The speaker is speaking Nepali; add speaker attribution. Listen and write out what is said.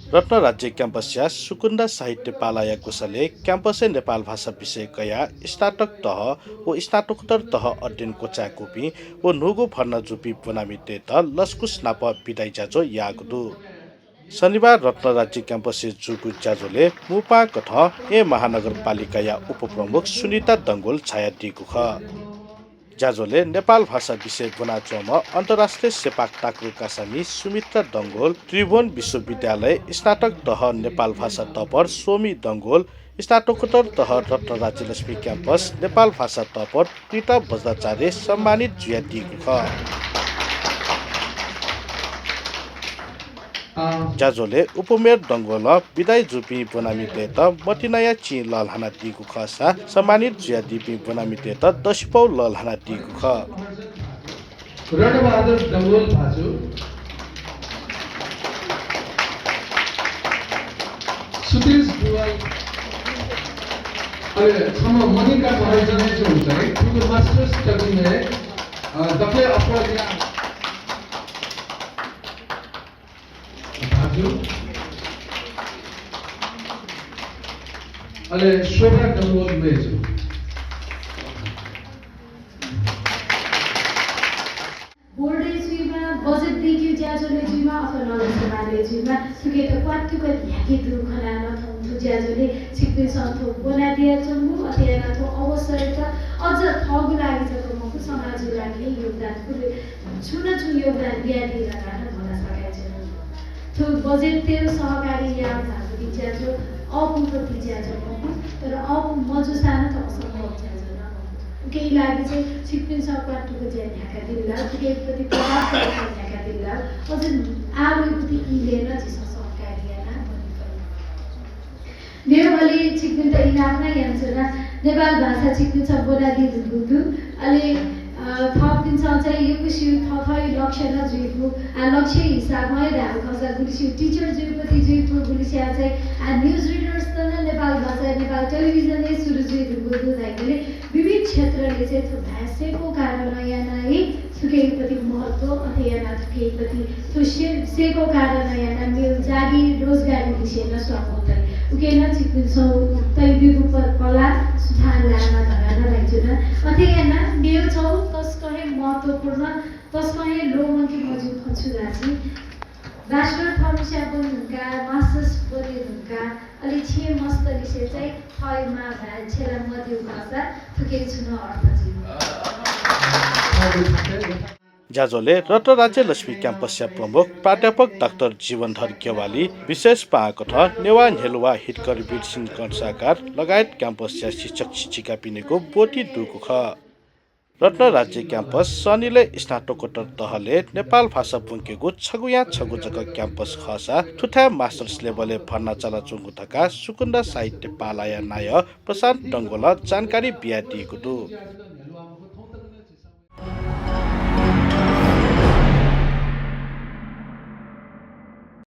Speaker 1: रत्न राज्य क्याम्पस या सुकुन्दा साहित्य पालाया कोषले क्याम्पसै नेपाल भाषा विषय कया स्नातक तह व स्नातकोत्तर तह अध्ययन कोचा कोपी व नुगु भर्न जुपी पुनामिते त लस्कुस नाप बिदाई जाजो यागदु शनिबार रत्न राज्य क्याम्पस जुगु जाजोले मुपा कथ ए महानगरपालिका या उपप्रमुख सुनिता दङ्गोल छाया दिगु ख जाजोले नेपाल भाषा विषय बनाचोम अन्तर्राष्ट्रिय सेपाक ताक्रो कासामी सुमित्रा दङ्गोल त्रिभुवन विश्वविद्यालय स्नातक तह नेपाल भाषा तपर सोमी दङ्गोल स्नातकोत्तर तह रत्न राज्य लक्ष्मी क्याम्पस नेपाल भाषा तपर प्रिता बज्राचार्य सम्मानित जुया दिएको ख जाजोले उपमेयर दङ्गोल विदाई जुपी बनामिते त मटिनया ची ललहाना दिगु खसा सम्मानित जुया दिपी बनामिते त दशपौ ललहाना दिगु ख
Speaker 2: रणबहादुर दङ्गोल भाजु सुदेश दुवाई अरे सम्म मनिका भइजने चाहिँ हुन्छ है ठुलो मास्टर्स टकिङले दक्ले अपराधिया भाजु अले शोभा दङ्गोल मेजु
Speaker 3: बजेट देखियो ज्याजोले जुमा अथवा नगरसभाले जुमा सुके त क्वाटुको ध्याके दुखना नथौ ज्याजोले सिक्ने सन्थो बोला दिया चम्बु अथवा नथौ अवसर त अझ थगु लागि छ मको समाजको लागि योगदान पुरे छु योगदान दिया दिएर गर्न भन्न सकाइ छ थो बजेट तेरो सहकारी या भागु ज्याजो अपुको ज्याजो मको तर अब मजु सानो त असम्भव ज्याजो केही लागि चाहिँ सिक्किम सरकारको चाहिँ ढाका दिला केहीप्रति प्रभाव ढाका दिला अझ आलुप्रति इलेन चाहिँ सरकारियाना नेवली सिक्किम त इनाफना यान्सना नेपाल भाषा सिक्किम छ बोला दिदु अलि थप दिन चाहिँ यो कुसी थथै लक्ष्य न जुइको लक्ष्य हिसाबमै धारो खसा गुलिसी टिचर जुइपति जुइको गुलिसिया चाहिँ न्यूज रिडर्स त नेपाल भाषा नेपाल टेलिभिजन नै सुरु जुइको दुधाइले विविध क्षेत्रले चाहिँ थो भाषाको कारण याना है सुकेपति महत्व अथवा याना सुकेपति थो सेको कारण याना मेल जागी रोजगारी विषयमा स्वागत उकेन चिकित्सा तै विरूप कला सुधार लामा धराना राइजुना अथवा याना मेल छौ तस्कहे महत्त्वपूर्ण तस्कहे लोमकी मजुद खछु राछि ब्याचलर थर्मसिया पनि हुनका मास्टर्स पनि हुनका अलि छे मस्त विषय चाहिँ थयमा भए छेला मध्यु भाषा थुके छुन अर्थ
Speaker 1: जाजोले रत्न राज्य लक्ष्मी क्याम्पसका प्रमुख प्राध्यापक डाक्टर जीवनधर गेवाली विशेष पाएको छ नेवा हेलुवा हिटकर बिरसिंह कर्साकार लगायत क्याम्पसका शिक्षक शिक्षिका पिनेको बोटी दुको ख रत्न राज्य क्याम्पस शनिले स्नातकोत्तर तहले नेपाल भाषा पुङ्केको छगुया छगु जग क्याम्पस खसा ठुठा मास्टर्स लेभलले भर्ना चला चुङ्गुथका सुकुन्दा साहित्य पालाया नाय प्रशान्त डङ्गोल जानकारी बिहा दिएको